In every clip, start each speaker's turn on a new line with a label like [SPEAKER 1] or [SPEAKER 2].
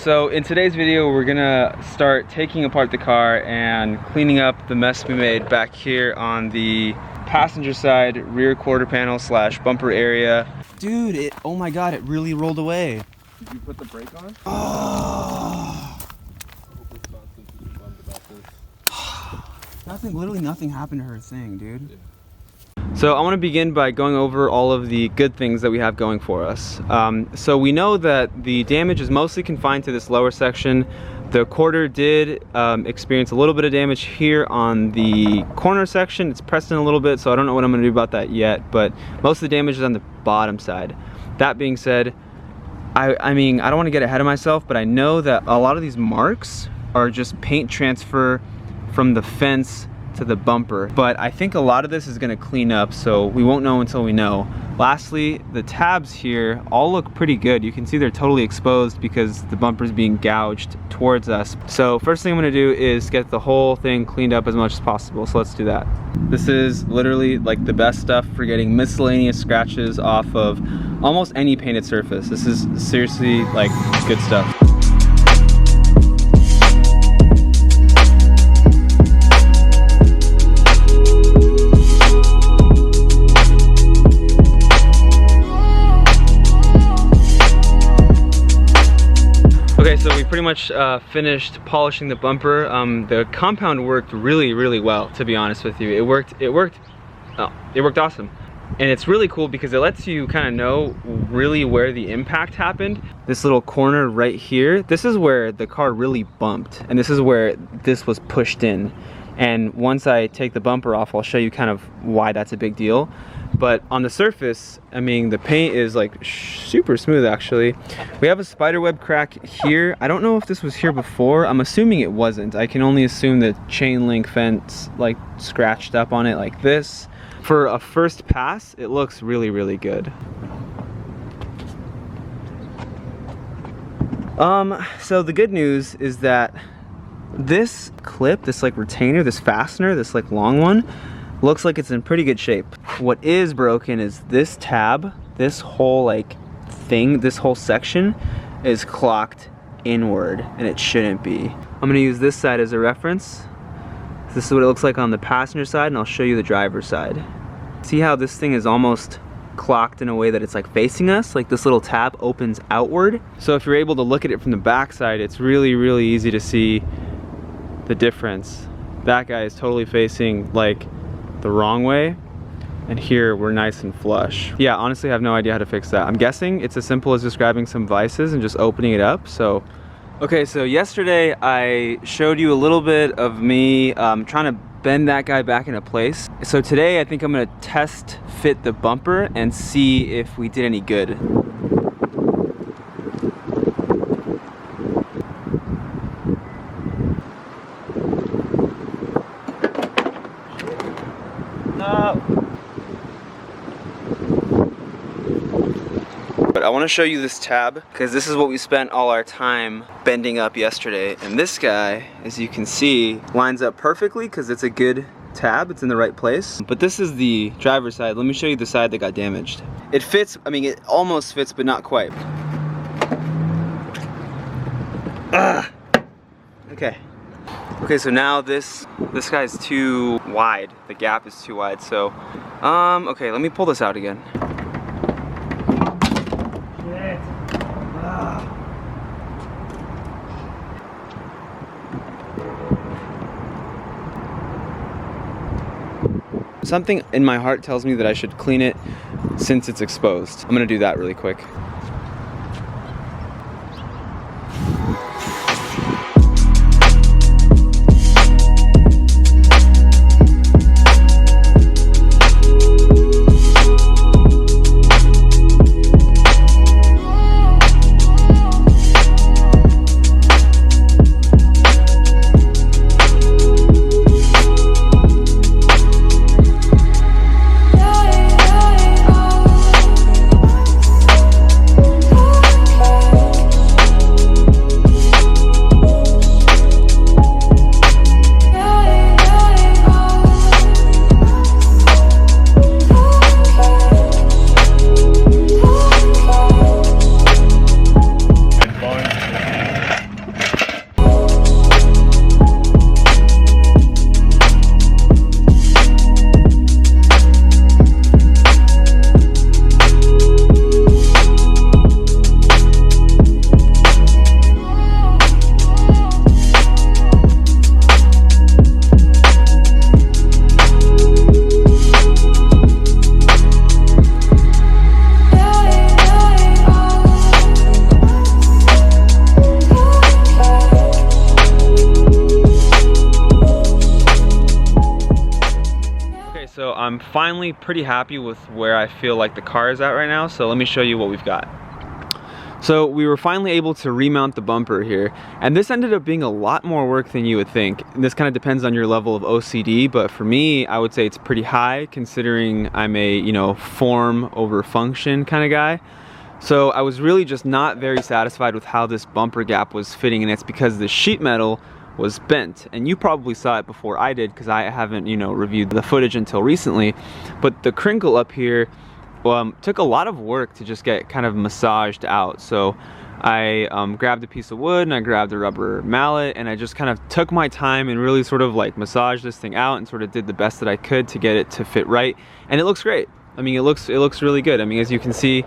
[SPEAKER 1] So in today's video, we're gonna start taking apart the car and cleaning up the mess we made back here on the passenger side rear quarter panel slash bumper area.
[SPEAKER 2] Dude, oh my god, it really rolled away.
[SPEAKER 1] Did you put the brake on?
[SPEAKER 2] Oh. Literally nothing happened to her thing, dude.
[SPEAKER 1] Yeah. So I want to begin by going over all of the good things that we have going for us. So we know that the damage is mostly confined to this lower section. The quarter did experience a little bit of damage here on the corner section. It's pressed in a little bit, so I don't know what I'm going to do about that yet, but most of the damage is on the bottom side. That being said, I mean, I don't want to get ahead of myself, but I know that a lot of these marks are just paint transfer from the fence to the bumper, but I think a lot of this is going to clean up, so we won't know until we know. Lastly, the tabs here all look pretty good. You can see they're totally exposed because the bumper's being gouged towards us. So first thing I'm going to do is get the whole thing cleaned up as much as possible, so let's do that. This is literally like the best stuff for getting miscellaneous scratches off of almost any painted surface. This is seriously like good stuff. Okay, so we pretty much finished polishing the bumper. The compound worked really well, to be honest with you. It worked awesome. And it's really cool because it lets you kind of know really where the impact happened. This little corner right here, this is where the car really bumped, and this is where this was pushed in. And once I take the bumper off, I'll show you kind of why that's a big deal. But on the surface, I mean, the paint is like super smooth actually. We have a spiderweb crack here. I don't know if this was here before. I'm assuming it wasn't. I can only assume the chain link fence like scratched up on it like this. For a first pass, it looks really good. So the good news is that this clip, this like retainer, this fastener, this like long one, looks like it's in pretty good shape. What is broken is this tab, this whole like thing, this whole section is clocked inward, and it shouldn't be. I'm gonna use this side as a reference. This is what it looks like on the passenger side, and I'll show you the driver's side. See how this thing is almost clocked in a way that it's like facing us, like this little tab opens outward. So if you're able to look at it from the back side, it's really easy to see the difference. That guy is totally facing like the wrong way, and here we're nice and flush. Yeah, honestly I have no idea how to fix that. I'm guessing it's as simple as just grabbing some vices and just opening it up. So okay, so yesterday I showed you a little bit of me trying to bend that guy back into place. So today I think I'm gonna test fit the bumper and see if we did any good. But I want to show you this tab because this is what we spent all our time bending up yesterday, and this guy, as you can see, lines up perfectly because it's a good tab, it's in the right place. But this is the driver's side. Let me show you the side that got damaged. It fits, I mean it almost fits, but not quite. Okay, so now this guy's too wide. The gap is too wide, so okay, let me pull this out again. Something in my heart tells me that I should clean it since it's exposed. I'm gonna do that really quick. I'm finally pretty happy with where I feel like the car is at right now, so let me show you what we've got. So we were finally able to remount the bumper here, and this ended up being a lot more work than you would think. And this kind of depends on your level of OCD, but for me, I would say it's pretty high considering I'm a, you know, form over function kind of guy. So I was really just not very satisfied with how this bumper gap was fitting, and it's because the sheet metal was bent. And you probably saw it before I did because I haven't, you know, reviewed the footage until recently. But the crinkle up here took a lot of work to just get kind of massaged out. So I grabbed a piece of wood and I grabbed a rubber mallet, and I just kind of took my time and really sort of like massaged this thing out and sort of did the best that I could to get it to fit right. And it looks great. I mean, it looks really good. I mean, as you can see,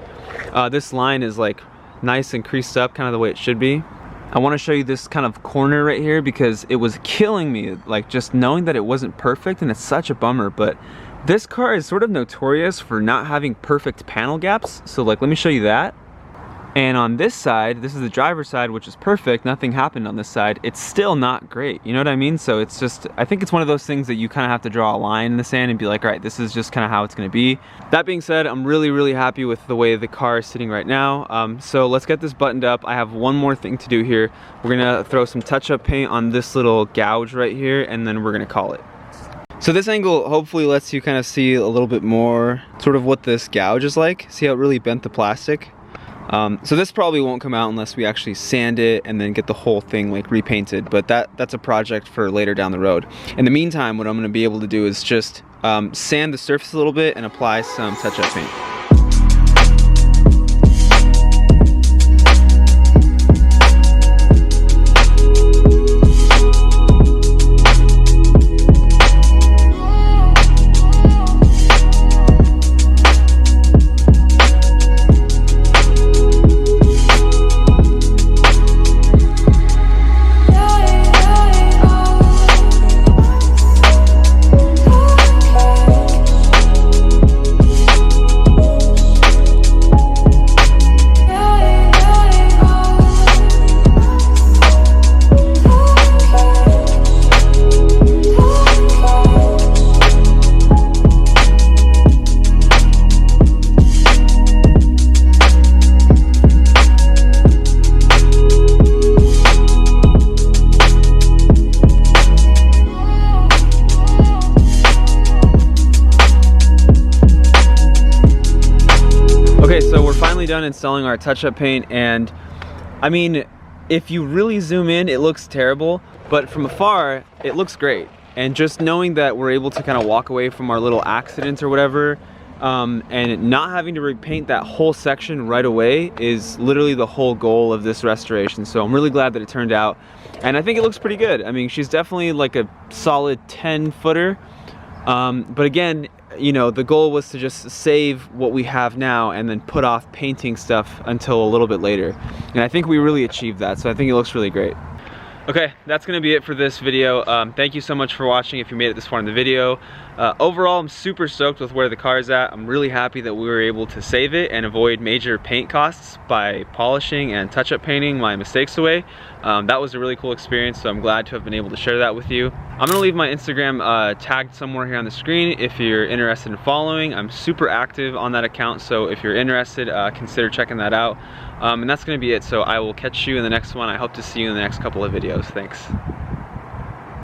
[SPEAKER 1] this line is like nice and creased up, kind of the way it should be. I want to show you this kind of corner right here because it was killing me, like just knowing that it wasn't perfect, and it's such a bummer. But this car is sort of notorious for not having perfect panel gaps. So like, let me show you that. And on this side, this is the driver's side, which is perfect. Nothing happened on this side. It's still not great. You know what I mean? So it's just, I think it's one of those things that you kind of have to draw a line in the sand and be like, all right, this is just kind of how it's going to be. That being said, I'm really happy with the way the car is sitting right now. So let's get this buttoned up. I have one more thing to do here. We're going to throw some touch-up paint on this little gouge right here, and then we're going to call it. So this angle hopefully lets you kind of see a little bit more sort of what this gouge is like. See how it really bent the plastic? So this probably won't come out unless we actually sand it and then get the whole thing like repainted, but that's a project for later down the road. In the meantime, what I'm going to be able to do is just sand the surface a little bit and apply some touch-up paint. Okay, so we're finally done installing our touch-up paint, and I mean, if you really zoom in, it looks terrible, but from afar, it looks great. And just knowing that we're able to kind of walk away from our little accidents or whatever, and not having to repaint that whole section right away is literally the whole goal of this restoration. So I'm really glad that it turned out, and I think it looks pretty good. I mean, she's definitely like a solid 10-footer, but again, you know, the goal was to just save what we have now and then put off painting stuff until a little bit later. And I think we really achieved that, so I think it looks really great. Okay, that's gonna be it for this video. Thank you so much for watching if you made it this far in the video. Overall, I'm super stoked with where the car is at. I'm really happy that we were able to save it and avoid major paint costs by polishing and touch-up painting my mistakes away. That was a really cool experience, so I'm glad to have been able to share that with you. I'm gonna leave my Instagram tagged somewhere here on the screen if you're interested in following. I'm super active on that account, so if you're interested, consider checking that out. And that's gonna be it, so I will catch you in the next one. I hope to see you in the next couple of videos. Thanks.